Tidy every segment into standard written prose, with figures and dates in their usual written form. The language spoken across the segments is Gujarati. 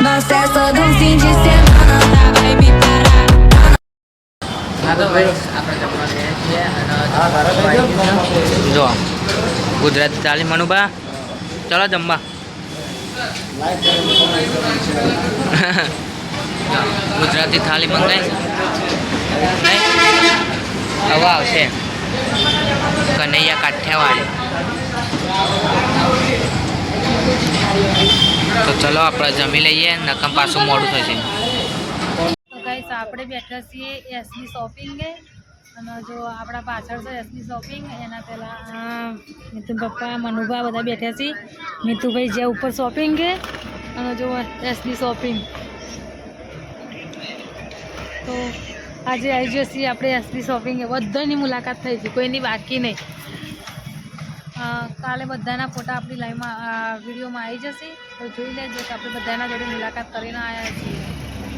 Nós festa do fim de semana, tá? Vai me parar. જો ગુજરાતી થાળી મનુભા ચલો જમવા ગુજરાતી થાળી મંગાઈ હવે આવશે કનૈયા કાઠિયાવાડી તો ચલો આપણે જમી લઈએ નકમ પાછું મોડું થશે ગાઈસ આપણે બેઠા છીએ એસબી શોપિંગે અને જો આપણા પાછળ છે એસબી શોપિંગ એના પહેલાં મિતુ પપ્પા મનુભા બધા બેઠા છીએ મિતુભાઈ જે ઉપર શોપિંગ છે અને જો એસબી શોપિંગ તો આજે આવી જઈએ આપણે એસબી શોપિંગ બધાની મુલાકાત થઈ છે કોઈની બાકી નહીં કાલે બધાના ફોટા આપણી લાઈવમાં વિડીયોમાં આવી જશે તો જોઈ લેજો કે આપણે બધાના જોડે મુલાકાત કરીને આવ્યા છીએ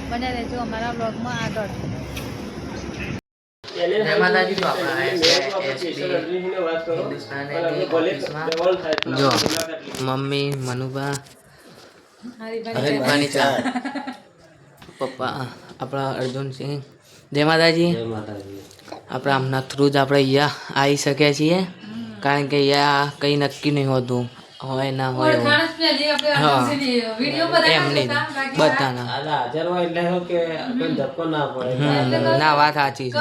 બન્યા રહેજો અમારા બ્લોગમાં આગળ જો મમ્મી મનુભા હરીફાની ચા પપ્પા આપણા અર્જુનસિંહ જય માતાજી આપણા આમના થ્રુ જ આપણે અહીંયા આવી શક્યા છીએ કારણ કે અહીંયા કંઈ નક્કી નહીં હોતું હોય ના હોય એમની બધાના ના વાત સાચી છે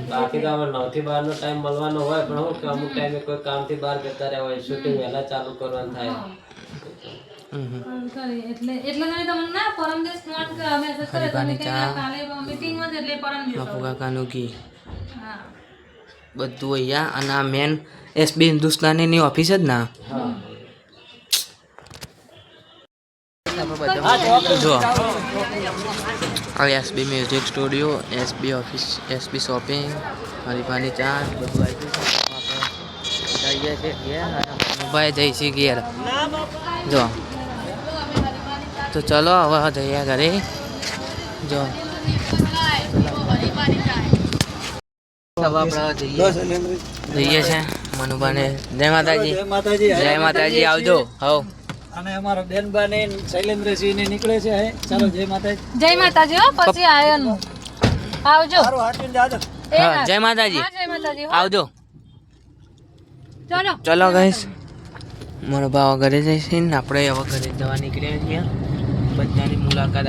બાકી તો આપણે 9 થી 12 નો ટાઈમ મળવાનો હોય પણ હું કે અમુક ટાઈમે કોઈ કામથી બહાર જતા રહ્યા હોય શૂટિંગ વહેલા ચાલુ કરવાનું થાય કાકાનું ઘી બધું અહીંયા અને આ મેન એસબી હિન્દુસ્તાનીની ઓફિસ જ ના જો આ SB music studio SB office SB shopping હરીફાની ચા બધું આવી જઈએ મોબાઈલ જઈશી ઘેર જો તો ચલો હવે જઈએ ઘરે જો જઈએ છે મનુભાને જય માતાજી જય માતાજી આવજો હવ અને અમારા બેનબાને શૈલેન્દ્રસિંહ ને નીકળે છે ચાલો જય માતાજી હો પછી આયન આવજો હા જય માતાજી આવજો ચલો ચલો ગાઈસ મારો ભાવ ઘરે જઈશે ને આપણે હવે ઘરે જવા નીકળ્યા છીએ બધાની મુલાકાત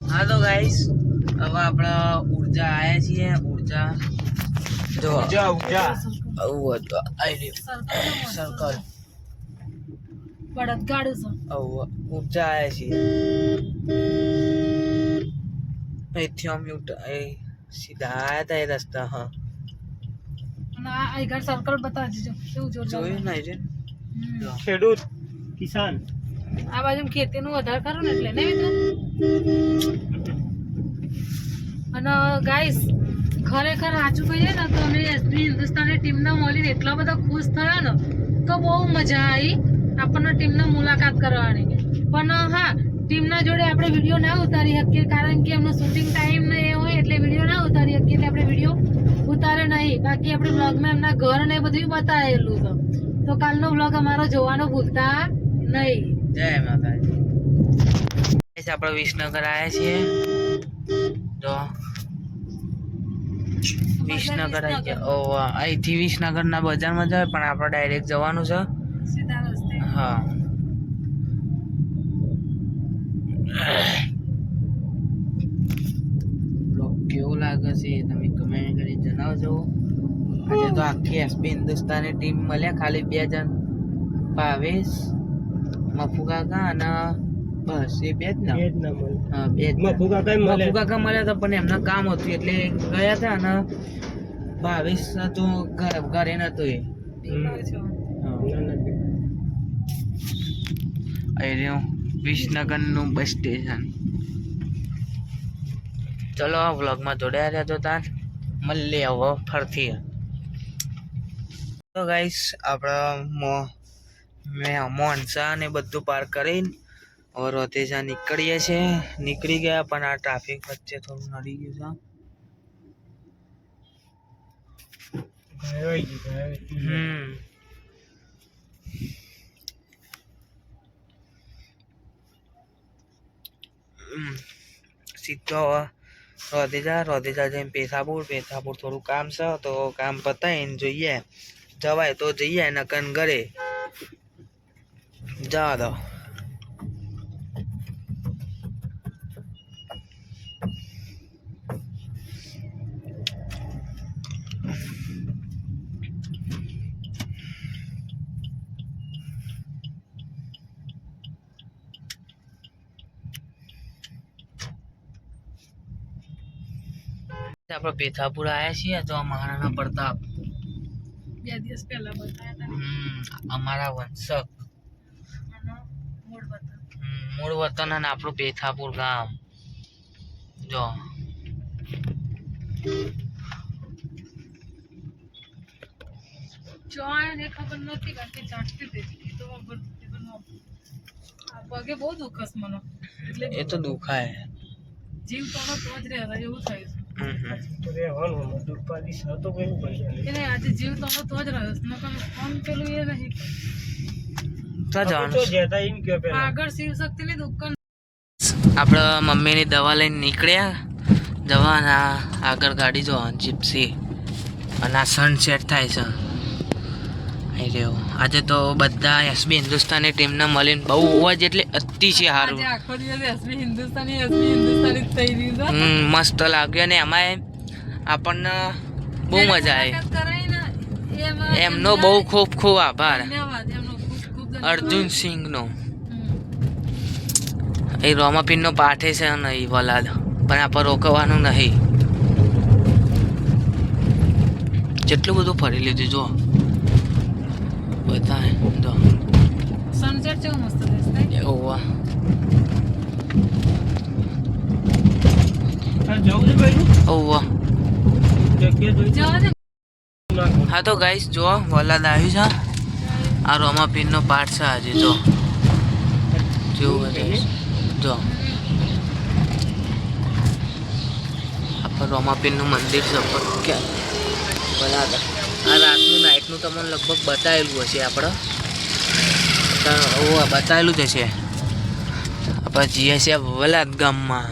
હા તો ગાઈસ હવે આપણે ઉર્જા આવ્યા છીએ ઉર્જા જો સર્કલ બળદગાડું છે ઉર્જા આવ્યા છીએ અહીંથી અમે સીધા આવ્યા હતા એ રસ્તા હા અને આ ઘર સર્કલ બતાવજો કેવું જોરદાર જોયું ને છે ખેડૂત કિસાન આ બાજુ ખેતીનું વધારે ખરું ને એટલે નહીં મિત્રો અને ગાઈસ ખરેખર સાચું કહીએ ને તો અમે એસબી હિન્દુસ્તાની ટીમના મળીને એટલા બધા ખુશ થયા ને તો બહુ મજા આવી આપણને ટીમની મુલાકાત કરવાની પણ હા ટીમના જોડે આપણે વિડીયો ના ઉતારી શકીએ કારણ કે એમનો શૂટિંગ ટાઈમ ને એ હોય એટલે વિડીયો ના ઉતારી શકીએ એટલે આપણે વિડીયો ઉતારે નહીં બાકી આપણે બ્લોગમાં એમના ઘર ને બધું બતાવેલું છે તો કાલનો બ્લોગ અમારો જોવાનો ભૂલતા નહીં જય માતાજી આપણે વિસનગર આવ્યા છીએ તો વિસનગર આવી ગયા અહીંથી વિસનગરના બજારમાં જાય પણ આપણે ડાયરેક્ટ જવાનું છે સીધા રસ્તે હા કેવું લાગે છે તમે કમેન્ટ કરી જણાવજો આજે તો આખી એસબી હિન્દુસ્તાની ટીમ મળ્યા ખાલી 2 જણ ભાવેશ મફુ કાકા અને બસ એ 2 જ ને હા 2 મફુ કાકા મળ્યા હતા પણ એમના કામ હતું એટલે ગયા હતા અને ભાવેશ તો ઘરે નતો એ વિસનગરનું બસ સ્ટેશન ચલો આ વ્લોગમાં જોડાયા રહેજો તાર મળીએ હવે ફરતી તો ગાઈસ આપણે મેં મોનસા ને બધું પાર કરીને હવે રોતેજા નીકળી ગયા પણ આ ટ્રાફિક વચ્ચે થોડું નડી ગયું છે સીધો રોધેજા જઈને પેથાપુર થોડું કામ છે તો કામ પતાવીને જોઈએ જવાય તો જઈએ નકન ઘરે જવા દો. આપણે પેથાપુર આવ્યા છીએ તો મહારાણા પ્રતાપ 2 દિવસ પહેલા બતાવ્યા હતા અમારા વંશક મૂળ વતન અને આપણું પેથાપુર ગામ જો જોઈને ખબર નથી કારણ કે ચાટતી હતી તો પગે બહુ દુખસ મને એટલે એ તો દુખાય જીવ તો જ રહેતા એવું થાય છે એને આજે જીવ તો તો જ રહ્યો નકર ફોન પેલું એ નહીં આગળ શિવ શક્તિની દુકાન આપણા મમ્મીની દવા લઈને નીકળ્યા દવાના આગળ ગાડી જો જીપ્સી અને આ સનસેટ થાય છે અહીં રહ્યો આજે તો બધા એસબી હિન્દુસ્તાની ટીમને મળીને બહુ જ એટલે અતિશય સારું આખો દિવસ એસબી હિન્દુસ્તાની થઈ રહ્યું છે મસ્ત લાગ્યું અને એમાં આપણને બહુ મજા આવી એમનો બહુ ખૂબ ખૂબ આભાર અર્જુન સિંહનો એ રોમાપીનનો પાઠે છે નહીં વલાદ પણ આપણે રોકવાનું નહીં જેટલું બધું ફરી લીધું જો બધા જો સનસેટ કેવો મસ્ત દેખાય ઓવા ઓવા હા તો ગાઈસ જો વલાદ આવ્યું છે આ રોમાપીનનો પાઠ છે આજે જો જેવું જો આપણે રોમાપીનનું મંદિર છે કે બરાબર આ રાતનું નાઇટનું તમને લગભગ બતાવેલું હશે આપણે બતાવેલું જ હશે આપણે જઈએ છીએ વલાદ ગામમાં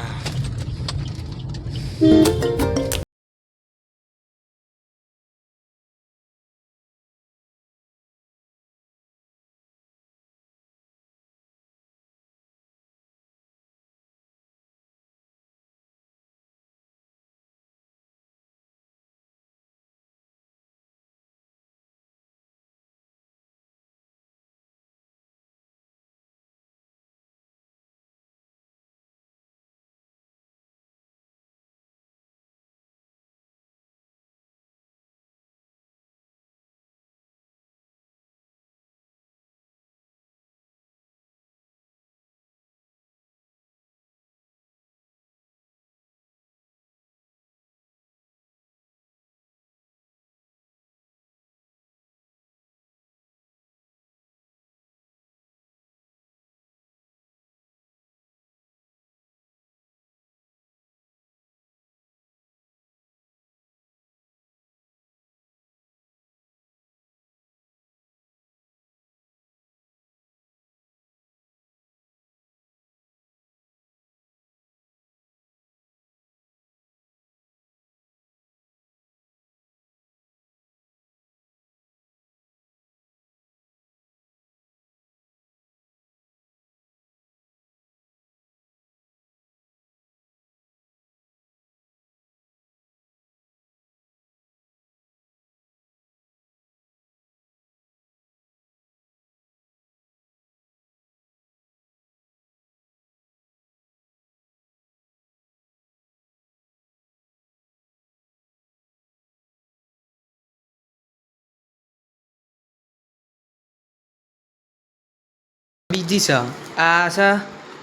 બીજી છે આ છે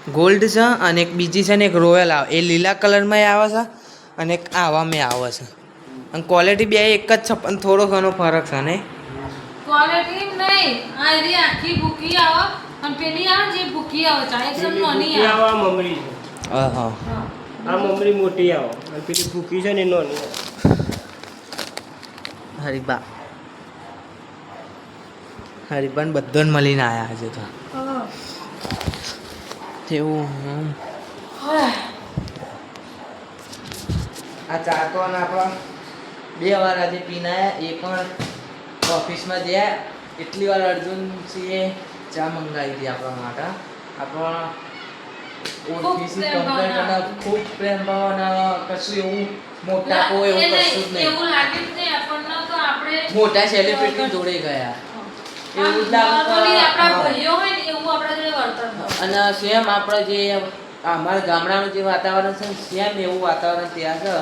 ગોલ્ડ છે અને એક બીજી છે ને એક રોયલ આવે એ લીલા કલરમાં આવે છે અને એક આવામાં આવે છે અને ક્વોલિટી બે એક જ છે પણ થોડો ઘણો ફરક છે નહીં ક્વોલિટી નહીં આ એની આખી ભૂકી આવે અને પેલી આવે જે ભૂકી આવે ચાહે એકદમ નાની આવે મમરી હા આ મમરી મોટી આવે અને પેલી ભૂકી છે ને નાની હરી બા હરિભાન બધાને મળીને આવ્યા આજે તો હા. એવું આ ચા તો અને આપણા 2 વાર આજે પીને આવ્યા. એ પણ ઓફિસમાં ગયા એટલી વાર અર્જુનસિંહે ચા મંગાવી હતી આપણા માટે. આપણા ઓળખીસી કમ્પ્લેટ અને ખૂબ પ્રેમ ભાવ અને કશું એવું મોટા કોઈ એવું કશું જ નહીં. એવું લાગ્યું જ નહીં આપણને તો આપણે મોટા સેલિબ્રિટી જોડે ગયા એવું જ Normally આપણા લાગતું. ભાઈઓ હોય ને એવું આપણા જોડે વર્તન થાય. અને સેમ આપણે જે અમારા ગામડાનું જે વાતાવરણ છે સેમ એવું વાતાવરણ ત્યાં છે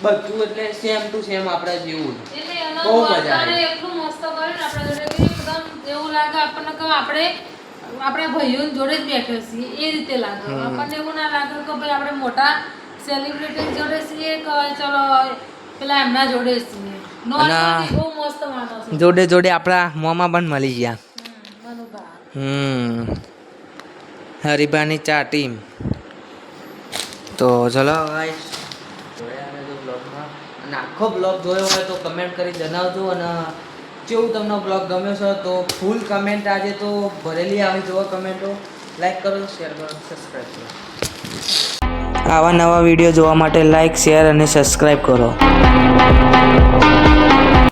બધું એટલે સેમ ટુ સેમ આપણા જેવું જ. એટલે એનો બહુ મજા વર્તન આવી. એટલું મસ્ત કર્યું ને આપણા જોડે કે એકદમ એવું લાગે આપણને કે આપણે આપણા ભાઈઓ જોડે જ બેઠો છીએ એ રીતે લાગે. આપણને એવું ના લાગે કે ભાઈ આપણે મોટા સેલિબ્રિટી જોડે છીએ કે ચલો પેલા એમના જોડે છીએ. Normally બહુ મસ્ત માણસ છે. જોડે જોડે આપણા મોમાં પણ મળી ગયા. મનુભા. હરિભાની ચા ટીમ. તો ચલો ગાઈસ જોયા જો બ્લોગમાં અને આખો બ્લોગ જોયો હોય તો કમેન્ટ કરી જણાવજો. અને કેવું તમને બ્લોગ ગમ્યો છે તો ફૂલ કમેન્ટ આજે તો ભરેલી આવી જોવા કમેન્ટો. લાઈક કરો, શેર કરો, સબસ્ક્રાઈબ કરો. આવા નવા વિડીયો જોવા માટે લાઈક, શેર અને સબસ્ક્રાઈબ કરો.